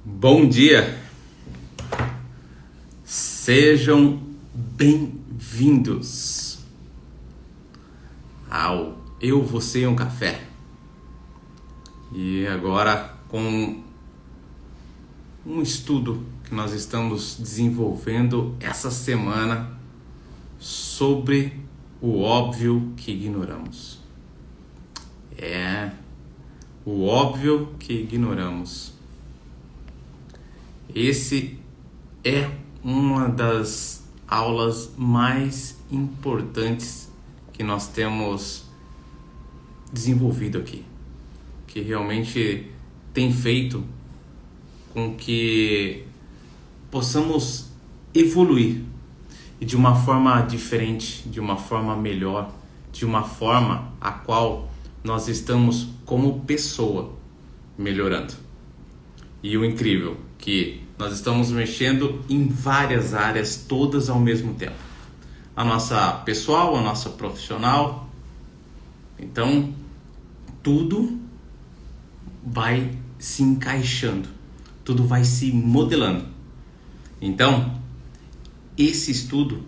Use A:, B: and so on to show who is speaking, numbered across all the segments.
A: Bom dia, sejam bem-vindos ao Eu, Você e um Café. E agora com um estudo que nós estamos desenvolvendo essa semana sobre o óbvio que ignoramos. O óbvio que ignoramos. Esse é uma das aulas mais importantes que nós temos desenvolvido aqui, que realmente tem feito com que possamos evoluir e de uma forma diferente, de uma forma melhor, de uma forma a qual nós estamos como pessoa melhorando. E o incrível que nós estamos mexendo em várias áreas, todas ao mesmo tempo. A nossa pessoal, a nossa profissional. Então, tudo vai se encaixando, tudo vai se modelando. Então, esse estudo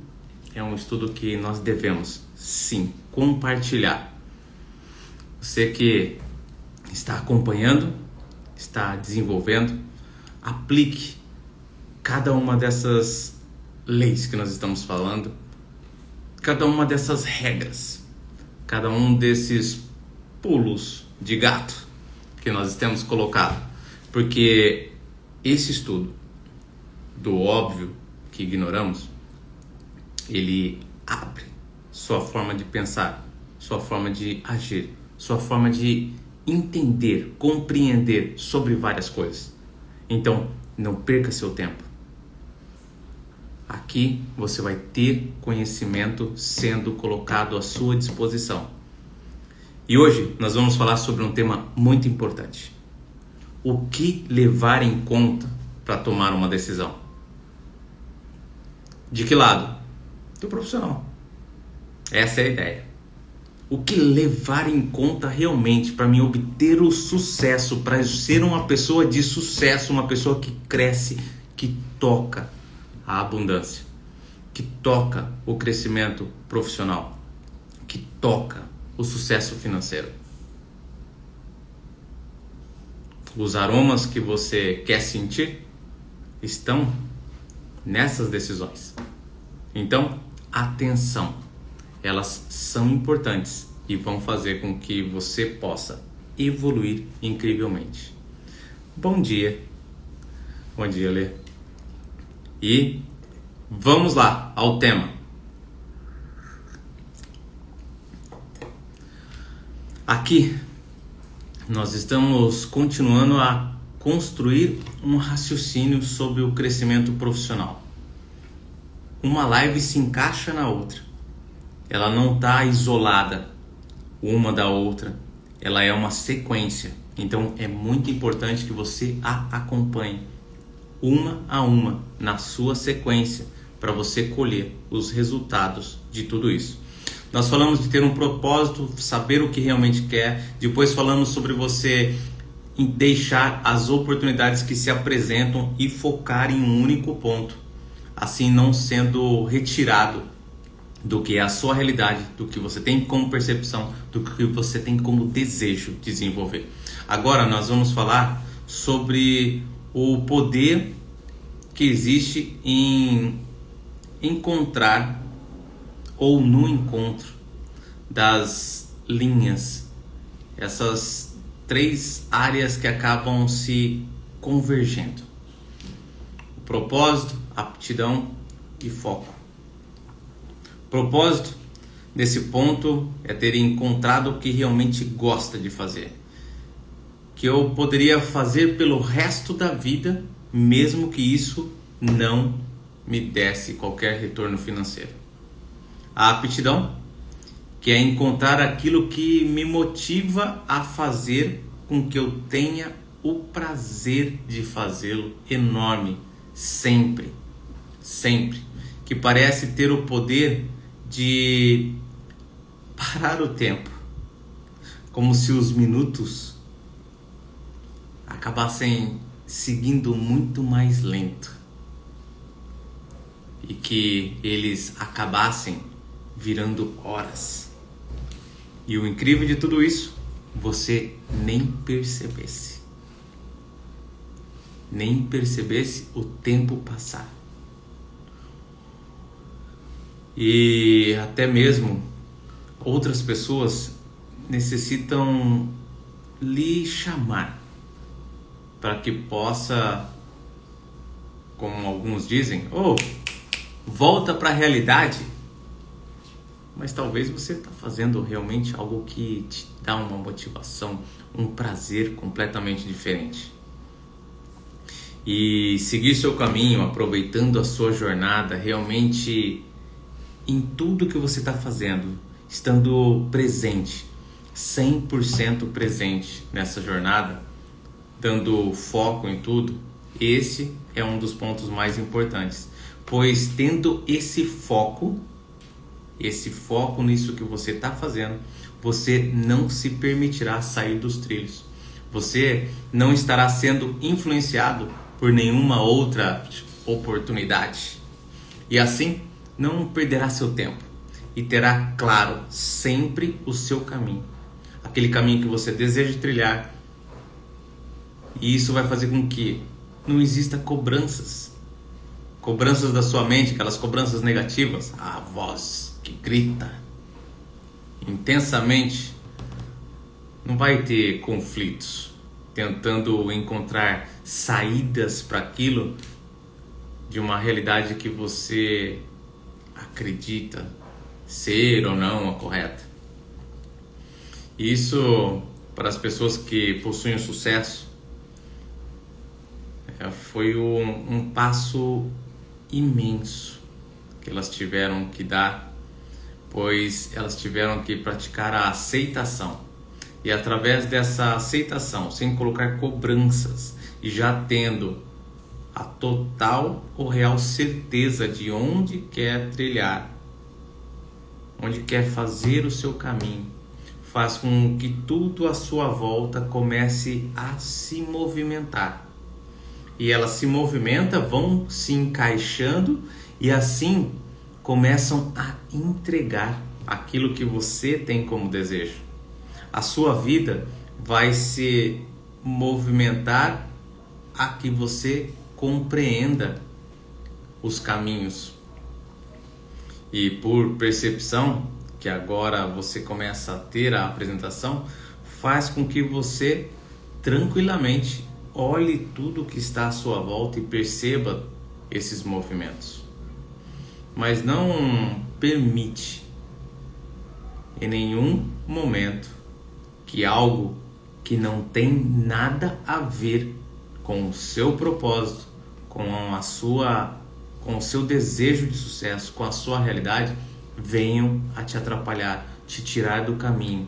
A: é um estudo que nós devemos, sim, compartilhar. Você que está acompanhando, está desenvolvendo, aplique cada uma dessas leis que nós estamos falando, cada uma dessas regras, cada um desses pulos de gato que nós temos colocado, porque esse estudo do óbvio que ignoramos, ele abre sua forma de pensar, sua forma de agir, sua forma de entender, compreender sobre várias coisas. Então, não perca seu tempo. Aqui você vai ter conhecimento sendo colocado à sua disposição. E hoje nós vamos falar sobre um tema muito importante. O que levar em conta para tomar uma decisão? De que lado? Do profissional. Essa é a ideia. O que levar em conta realmente para mim obter o sucesso, para ser uma pessoa de sucesso, uma pessoa que cresce, que toca a abundância, que toca o crescimento profissional, que toca o sucesso financeiro. Os aromas que você quer sentir estão nessas decisões. Então, atenção. Elas são importantes e vão fazer com que você possa evoluir incrivelmente. Bom dia. Bom dia, Lê. E vamos lá ao tema. Aqui nós estamos continuando a construir um raciocínio sobre o crescimento profissional. Uma live se encaixa na outra. Ela não está isolada uma da outra, ela é uma sequência. Então é muito importante que você a acompanhe uma a uma na sua sequência para você colher os resultados de tudo isso. Nós falamos de ter um propósito, saber o que realmente quer. Depois falamos sobre você deixar as oportunidades que se apresentam e focar em um único ponto, assim não sendo retirado do que é a sua realidade, do que você tem como percepção, do que você tem como desejo de desenvolver. Agora nós vamos falar sobre o poder que existe em encontrar ou no encontro das linhas, essas três áreas que acabam se convergendo: o propósito, aptidão e foco. Propósito nesse ponto é ter encontrado o que realmente gosta de fazer, que eu poderia fazer pelo resto da vida, mesmo que isso não me desse qualquer retorno financeiro. A aptidão, que é encontrar aquilo que me motiva a fazer com que eu tenha o prazer de fazê-lo enorme, sempre, que parece ter o poder de parar o tempo, como se os minutos acabassem seguindo muito mais lento e que eles acabassem virando horas. E o incrível de tudo isso, você nem percebesse o tempo passar. E até mesmo outras pessoas necessitam lhe chamar para que possa, como alguns dizem, volta para a realidade. Mas talvez você está fazendo realmente algo que te dá uma motivação, um prazer completamente diferente. E seguir seu caminho, aproveitando a sua jornada, realmente em tudo que você está fazendo, estando presente, 100% presente nessa jornada, dando foco em tudo, esse é um dos pontos mais importantes. Pois tendo esse foco nisso que você está fazendo, você não se permitirá sair dos trilhos. Você não estará sendo influenciado por nenhuma outra oportunidade. E assim, não perderá seu tempo e terá claro sempre o seu caminho. Aquele caminho que você deseja trilhar. E isso vai fazer com que não exista cobranças da sua mente, aquelas cobranças negativas, a voz que grita intensamente. Não vai ter conflitos tentando encontrar saídas para aquilo de uma realidade que você acredita ser ou não a correta. Isso, para as pessoas que possuem o sucesso, foi um passo imenso que elas tiveram que dar, pois elas tiveram que praticar a aceitação. E através dessa aceitação, sem colocar cobranças e já tendo a total ou real certeza de onde quer trilhar, onde quer fazer o seu caminho, faz com que tudo à sua volta comece a se movimentar. E elas se movimentam, vão se encaixando e assim começam a entregar aquilo que você tem como desejo. A sua vida vai se movimentar a que você compreenda os caminhos. E por percepção, que agora você começa a ter a apresentação, faz com que você tranquilamente olhe tudo que está à sua volta e perceba esses movimentos. Mas não permite em nenhum momento que algo que não tem nada a ver com o seu propósito, com o seu desejo de sucesso, com a sua realidade, venham a te atrapalhar, te tirar do caminho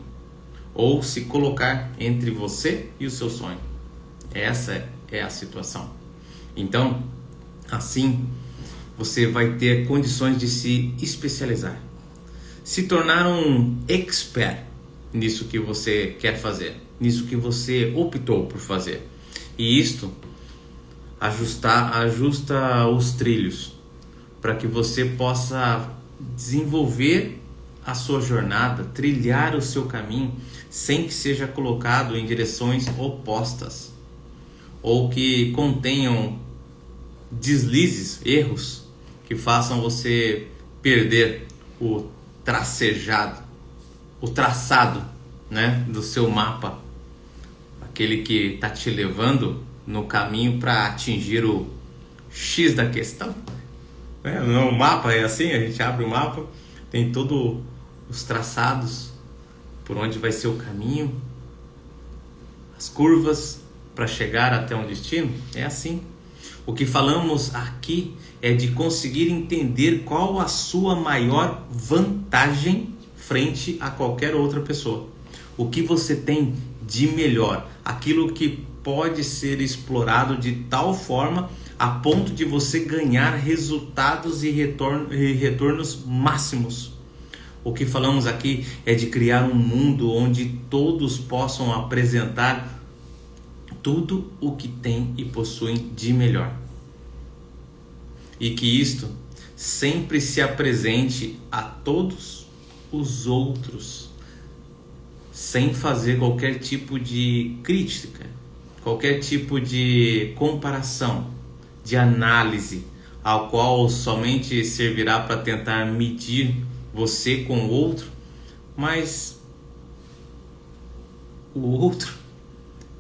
A: ou se colocar entre você e o seu sonho. Essa é a situação. Então, assim, você vai ter condições de se especializar, se tornar um expert nisso que você quer fazer, nisso que você optou por fazer. E isto ajusta os trilhos para que você possa desenvolver a sua jornada, trilhar o seu caminho sem que seja colocado em direções opostas ou que contenham deslizes, erros que façam você perder o traçado, né, do seu mapa, aquele que está te levando no caminho para atingir o X da questão. O mapa é assim, a gente abre o mapa, tem todos os traçados por onde vai ser o caminho, as curvas para chegar até um destino. É assim. O que falamos aqui é de conseguir entender qual a sua maior vantagem frente a qualquer outra pessoa. O que você tem de melhor, aquilo que pode ser explorado de tal forma a ponto de você ganhar resultados e retornos máximos. O que falamos aqui é de criar um mundo onde todos possam apresentar tudo o que tem e possuem de melhor. E que isto sempre se apresente a todos os outros, sem fazer qualquer tipo de crítica, qualquer tipo de comparação, de análise, ao qual somente servirá para tentar medir você com o outro, mas o outro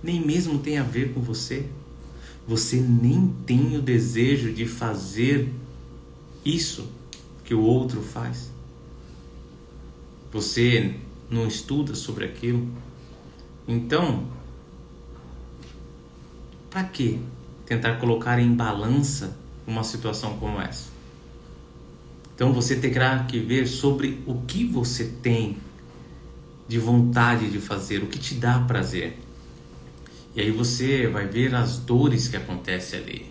A: nem mesmo tem a ver com você. Você nem tem o desejo de fazer isso que o outro faz. Você não estuda sobre aquilo. Então, para que tentar colocar em balança uma situação como essa? Então você terá que ver sobre o que você tem de vontade de fazer, o que te dá prazer. E aí você vai ver as dores que acontecem ali.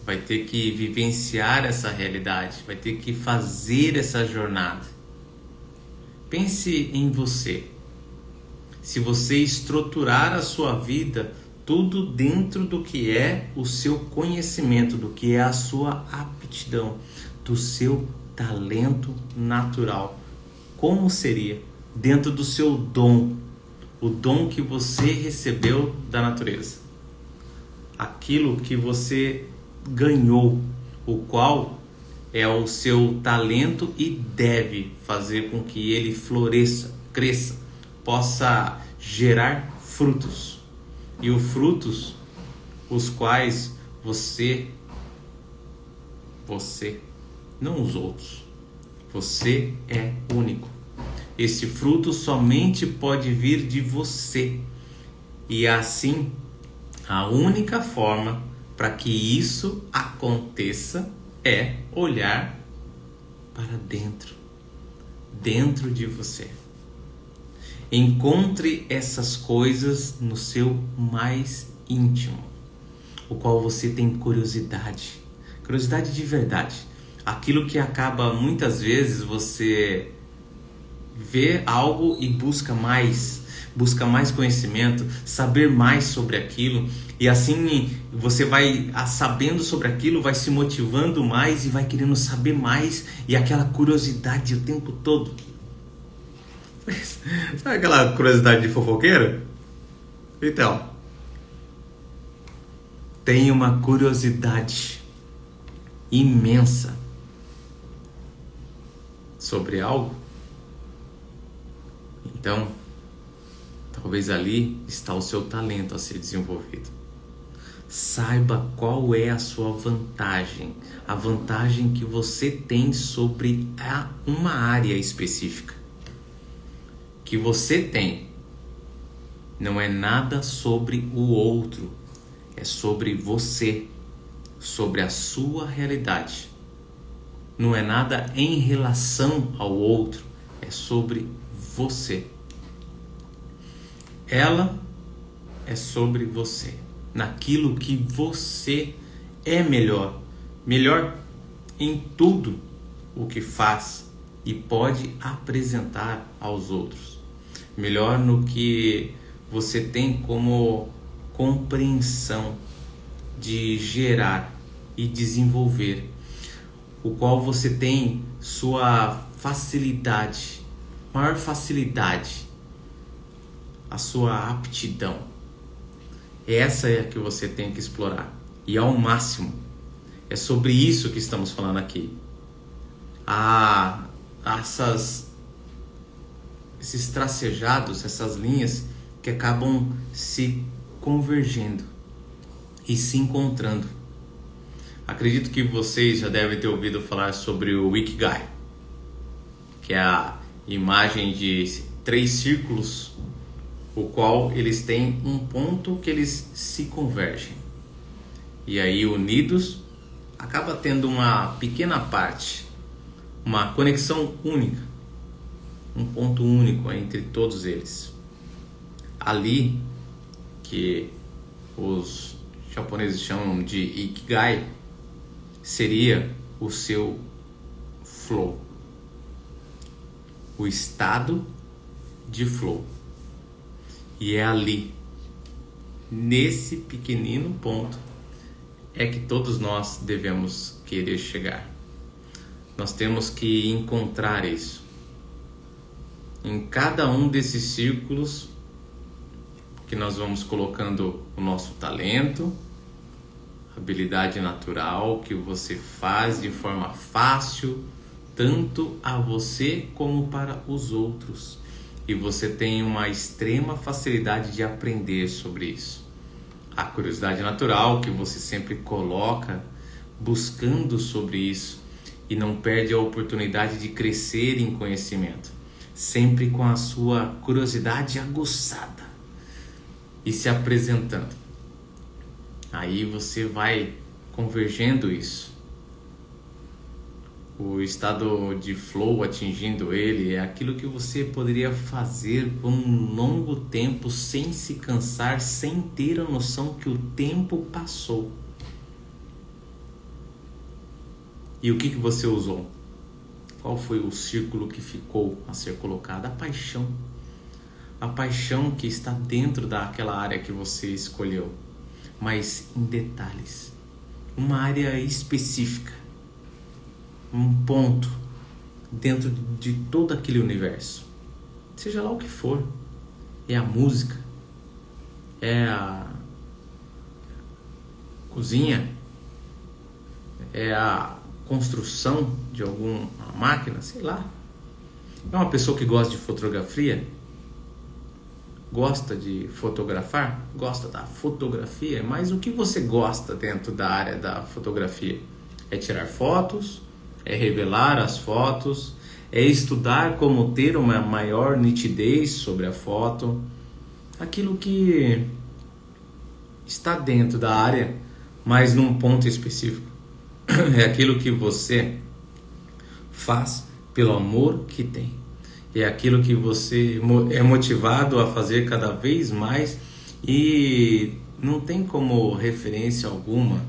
A: Vai ter que vivenciar essa realidade, vai ter que fazer essa jornada. Pense em você. Se você estruturar a sua vida tudo dentro do que é o seu conhecimento, do que é a sua aptidão, do seu talento natural, como seria dentro do seu dom, o dom que você recebeu da natureza, aquilo que você ganhou, o qual é o seu talento e deve fazer com que ele floresça, cresça, possa gerar frutos. E os frutos, os quais você, não os outros, você é único. Esse fruto somente pode vir de você. E assim, a única forma para que isso aconteça é olhar para dentro de você. Encontre essas coisas no seu mais íntimo, o qual você tem curiosidade de verdade. Aquilo que acaba muitas vezes você vê algo e busca mais conhecimento, saber mais sobre aquilo, e assim você vai sabendo sobre aquilo, vai se motivando mais e vai querendo saber mais, e aquela curiosidade o tempo todo. Sabe aquela curiosidade de fofoqueiro? Então, tem uma curiosidade imensa sobre algo. Então, talvez ali está o seu talento a ser desenvolvido. Saiba qual é a sua vantagem, a vantagem que você tem sobre uma área específica. Que você tem não é nada sobre o outro, é sobre você, sobre a sua realidade. Não é nada em relação ao outro, é sobre você. Ela é sobre você, naquilo que você é melhor em tudo o que faz e pode apresentar aos outros. Melhor no que você tem como compreensão de gerar e desenvolver, o qual você tem sua facilidade, maior facilidade, a sua aptidão. Essa é a que você tem que explorar, e ao máximo. É sobre isso que estamos falando aqui. Esses tracejados, essas linhas que acabam se convergendo e se encontrando. Acredito que vocês já devem ter ouvido falar sobre o Ikigai, que é a imagem de 3 círculos, o qual eles têm um ponto que eles se convergem. E aí, unidos, acaba tendo uma pequena parte, uma conexão única, um ponto único entre todos eles. Ali, que os japoneses chamam de Ikigai, seria o seu flow, o estado de flow. E é ali nesse pequenino ponto é que todos nós devemos querer chegar. Nós temos que encontrar isso. Em cada um desses círculos que nós vamos colocando o nosso talento, habilidade natural que você faz de forma fácil, tanto a você como para os outros. E você tem uma extrema facilidade de aprender sobre isso. A curiosidade natural que você sempre coloca buscando sobre isso e não perde a oportunidade de crescer em conhecimento, sempre com a sua curiosidade aguçada e se apresentando. Aí você vai convergendo isso. O estado de flow atingindo ele é aquilo que você poderia fazer por um longo tempo sem se cansar, sem ter a noção que o tempo passou. E o que você usou? Qual foi o círculo que ficou a ser colocado? A paixão. A paixão que está dentro daquela área que você escolheu, mas em detalhes. Uma área específica. Um ponto dentro de todo aquele universo, seja lá o que for. É a música, é a cozinha, é a construção de alguma máquina, sei lá. É uma pessoa que gosta de fotografia, gosta de fotografar, gosta da fotografia, mas o que você gosta dentro da área da fotografia? É tirar fotos? É revelar as fotos, é estudar como ter uma maior nitidez sobre a foto, aquilo que está dentro da área, mas num ponto específico. É aquilo que você faz pelo amor que tem. É aquilo que você é motivado a fazer cada vez mais e não tem como referência alguma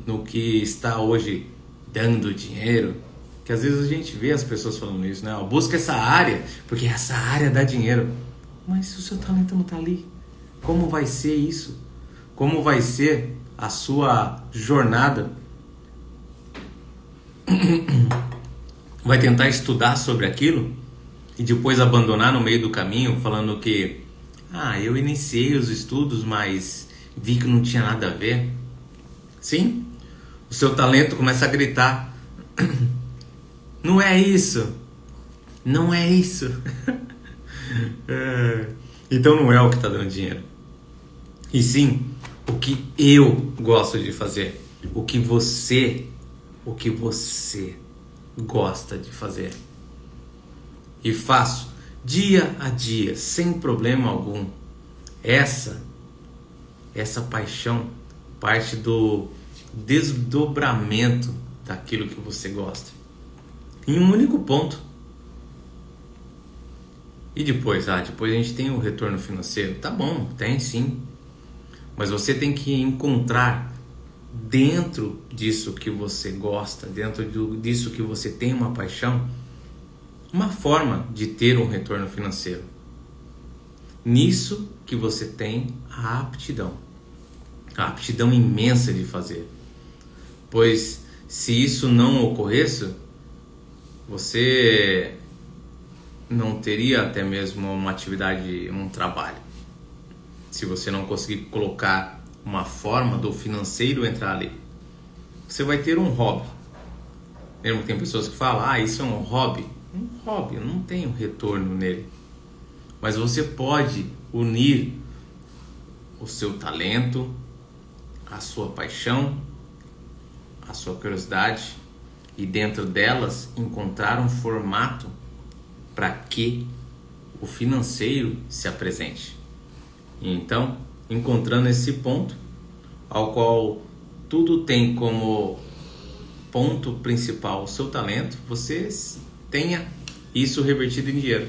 A: no que está hoje dando dinheiro, que às vezes a gente vê as pessoas falando isso, né? Busca essa área, porque essa área dá dinheiro. Mas se o seu talento não está ali, como vai ser isso? Como vai ser a sua jornada? Vai tentar estudar sobre aquilo e depois abandonar no meio do caminho, falando que eu iniciei os estudos, mas vi que não tinha nada a ver. Sim? O seu talento começa a gritar: não é isso, não é isso. Então não é o que está dando dinheiro, e sim o que eu gosto de fazer, o que você gosta de fazer. E faço dia a dia, sem problema algum. Essa paixão parte do desdobramento daquilo que você gosta em um único ponto. E depois a gente tem o retorno financeiro. Tá bom, tem sim, mas você tem que encontrar dentro disso que você gosta, dentro disso que você tem uma paixão, uma forma de ter um retorno financeiro. Nisso que você tem a aptidão imensa de fazer. Pois se isso não ocorresse, você não teria até mesmo uma atividade, um trabalho. Se você não conseguir colocar uma forma do financeiro entrar ali, você vai ter um hobby. Lembra que tem pessoas que falam, isso é um hobby. Um hobby, eu não tenho retorno nele. Mas você pode unir o seu talento, a sua paixão, a sua curiosidade, e dentro delas encontrar um formato para que o financeiro se apresente. E então, encontrando esse ponto, ao qual tudo tem como ponto principal o seu talento, você tenha isso revertido em dinheiro,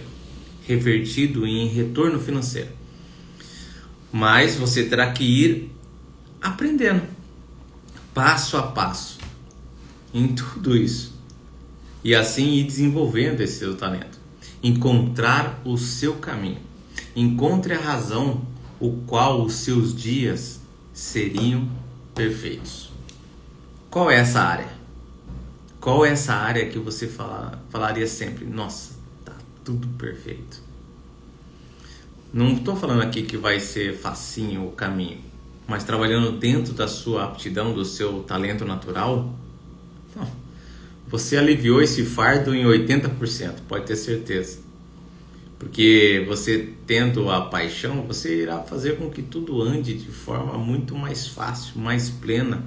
A: revertido em retorno financeiro. Mas você terá que ir aprendendo passo a passo em tudo isso, e assim ir desenvolvendo esse seu talento. Encontrar o seu caminho. Encontre a razão o qual os seus dias seriam perfeitos. Qual é essa área? Qual é essa área que você falaria sempre? Nossa, tá tudo perfeito. Não estou falando aqui que vai ser facinho o caminho, mas trabalhando dentro da sua aptidão, do seu talento natural, você aliviou esse fardo em 80%, pode ter certeza. Porque você tendo a paixão, você irá fazer com que tudo ande de forma muito mais fácil, mais plena.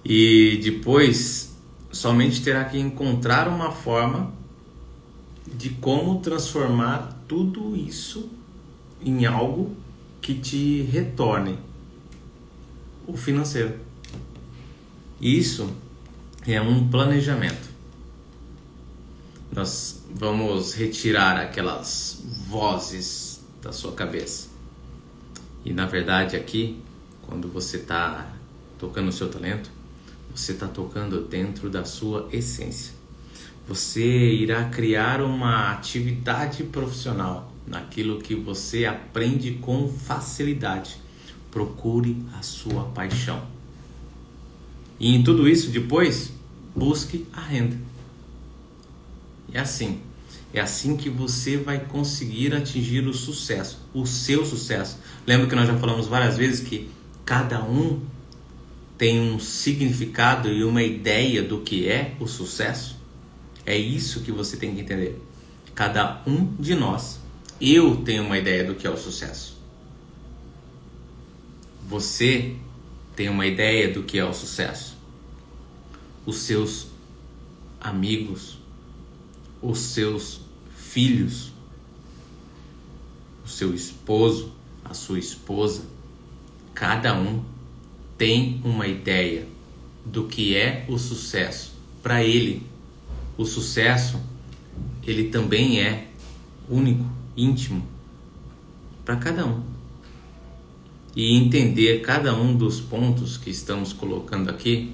A: E depois, somente terá que encontrar uma forma de como transformar tudo isso em algo que te retorne o financeiro. Isso é um planejamento. Nós vamos retirar aquelas vozes da sua cabeça. E na verdade aqui, quando você está tocando o seu talento, você está tocando dentro da sua essência. Você irá criar uma atividade profissional naquilo que você aprende com facilidade. Procure a sua paixão. E em tudo isso depois, busque a renda. É assim que você vai conseguir atingir o sucesso, o seu sucesso. Lembra que nós já falamos várias vezes que cada um tem um significado e uma ideia do que é o sucesso? É isso que você tem que entender. Cada um de nós, eu tenho uma ideia do que é o sucesso. Você tem uma ideia do que é o sucesso. Os seus amigos, os seus filhos, o seu esposo, a sua esposa, cada um tem uma ideia do que é o sucesso. Para ele, o sucesso, ele também é único, íntimo, para cada um. E entender cada um dos pontos que estamos colocando aqui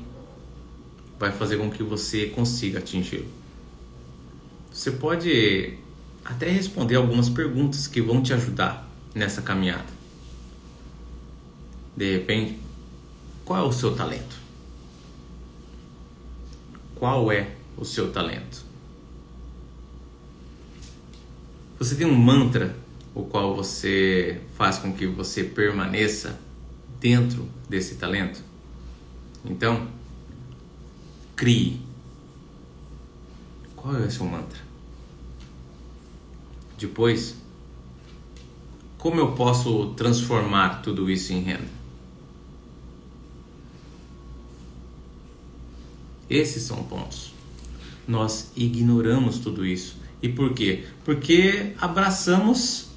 A: vai fazer com que você consiga atingi-lo. Você pode até responder algumas perguntas que vão te ajudar nessa caminhada. De repente, qual é o seu talento? Qual é o seu talento? Você tem um mantra o qual você faz com que você permaneça dentro desse talento? Então, crie. Qual é o seu mantra? Depois, como eu posso transformar tudo isso em renda? Esses são pontos. Nós ignoramos tudo isso. E por quê? Porque abraçamos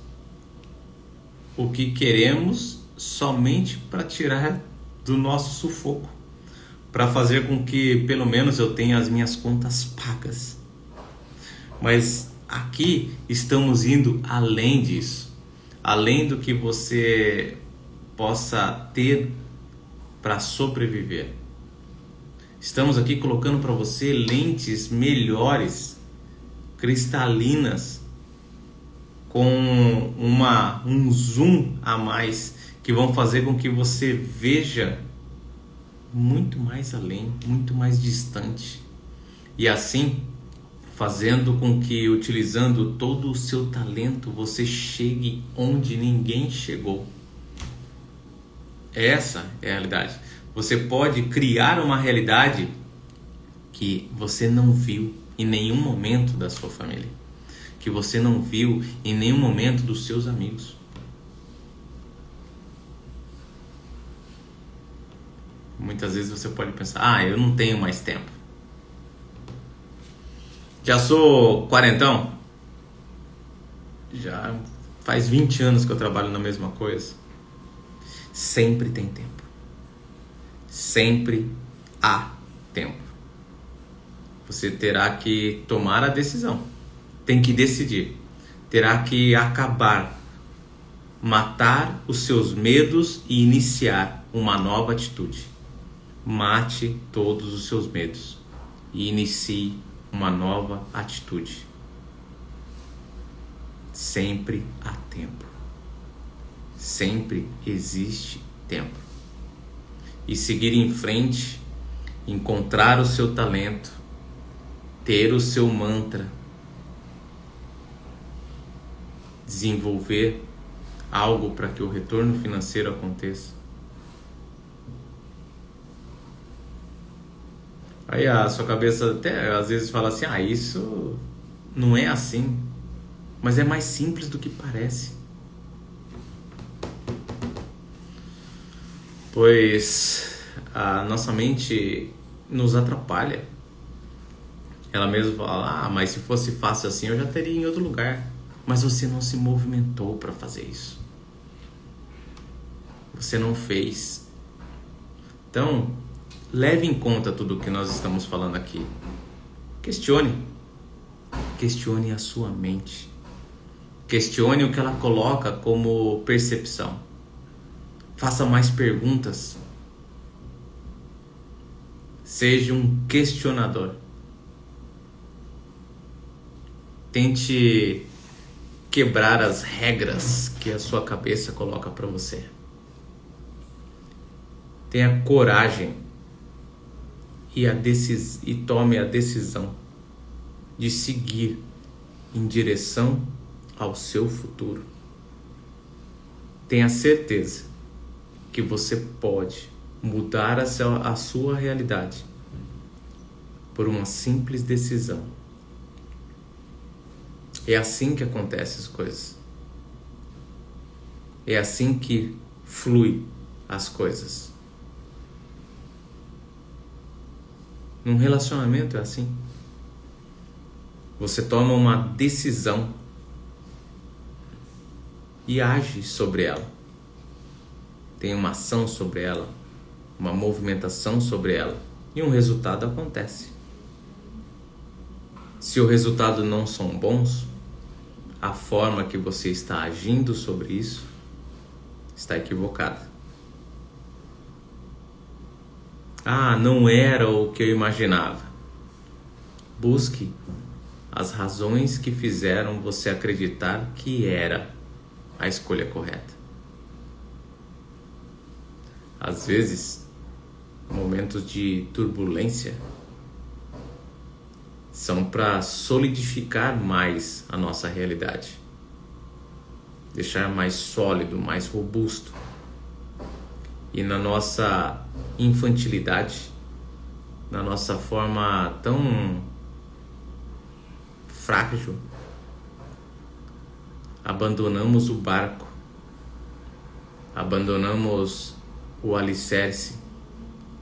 A: o que queremos somente para tirar do nosso sufoco, para fazer com que pelo menos eu tenha as minhas contas pagas. Mas aqui estamos indo além disso, além do que você possa ter para sobreviver. Estamos aqui colocando para você lentes melhores, cristalinas, com um zoom a mais, que vão fazer com que você veja muito mais além, muito mais distante. E assim, fazendo com que, utilizando todo o seu talento, você chegue onde ninguém chegou. Essa é a realidade. Você pode criar uma realidade que você não viu em nenhum momento da sua família, que você não viu em nenhum momento dos seus amigos. Muitas vezes você pode pensar, eu não tenho mais tempo. Já sou quarentão? Já faz 20 anos que eu trabalho na mesma coisa. Sempre tem tempo. Sempre há tempo. Você terá que tomar a decisão. Tem que decidir. Terá que acabar, matar os seus medos e iniciar uma nova atitude. Mate todos os seus medos e inicie uma nova atitude. Sempre há tempo. sempre existe tempo. E seguir em frente, encontrar o seu talento, ter o seu mantra, desenvolver algo para que o retorno financeiro aconteça. Aí a sua cabeça até às vezes fala assim, isso não é assim, mas é mais simples do que parece. Pois a nossa mente nos atrapalha. Ela mesma fala, mas se fosse fácil assim eu já teria em outro lugar. Mas você não se movimentou para fazer isso. Você não fez. Então, leve em conta tudo o que nós estamos falando aqui. Questione. Questione a sua mente. Questione o que ela coloca como percepção. Faça mais perguntas. Seja um questionador. Tente quebrar as regras que a sua cabeça coloca para você. Tenha coragem e tome a decisão de seguir em direção ao seu futuro. Tenha certeza que você pode mudar a sua realidade por uma simples decisão. É assim que acontecem as coisas. É assim que flui as coisas. Num relacionamento é assim. Você toma uma decisão e age sobre ela. Tem uma ação sobre ela, uma movimentação sobre ela e um resultado acontece. Se o resultado não são bons, a forma que você está agindo sobre isso está equivocada. Não era o que eu imaginava. Busque as razões que fizeram você acreditar que era a escolha correta. Às vezes, momentos de turbulência são para solidificar mais a nossa realidade, deixar mais sólido, mais robusto. E na nossa infantilidade, na nossa forma tão frágil, abandonamos o barco, abandonamos o alicerce,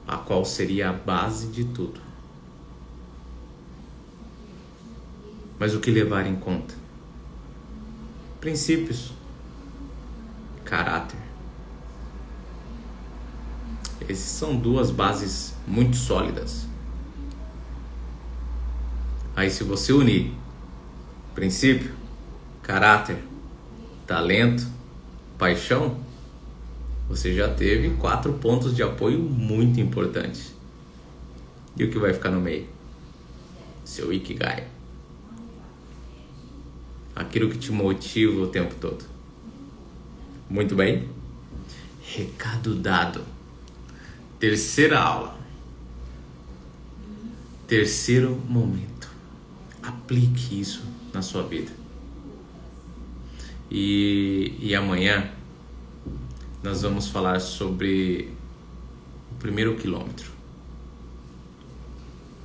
A: a qual seria a base de tudo. Mas o que levar em conta? Princípios, caráter. Essas são duas bases muito sólidas. Aí se você unir princípio, caráter, talento, paixão, você já teve 4 pontos de apoio muito importantes. E o que vai ficar no meio? Seu Ikigai. Aquilo que te motiva o tempo todo. Muito bem? Recado dado. Terceira aula. Terceiro momento. Aplique isso na sua vida. E amanhã nós vamos falar sobre o primeiro quilômetro.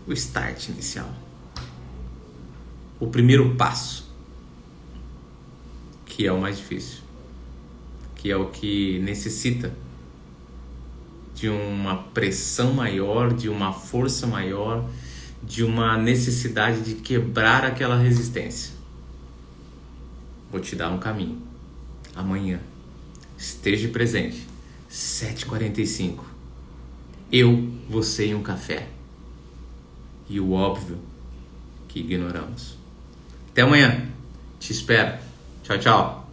A: O start inicial. O primeiro passo. Que é o mais difícil. Que é o que necessita de uma pressão maior, de uma força maior, de uma necessidade de quebrar aquela resistência. Vou te dar um caminho. Amanhã, esteja presente, 7h45. Eu, você e um café. E o óbvio que ignoramos. Até amanhã. Te espero. Tchau, tchau.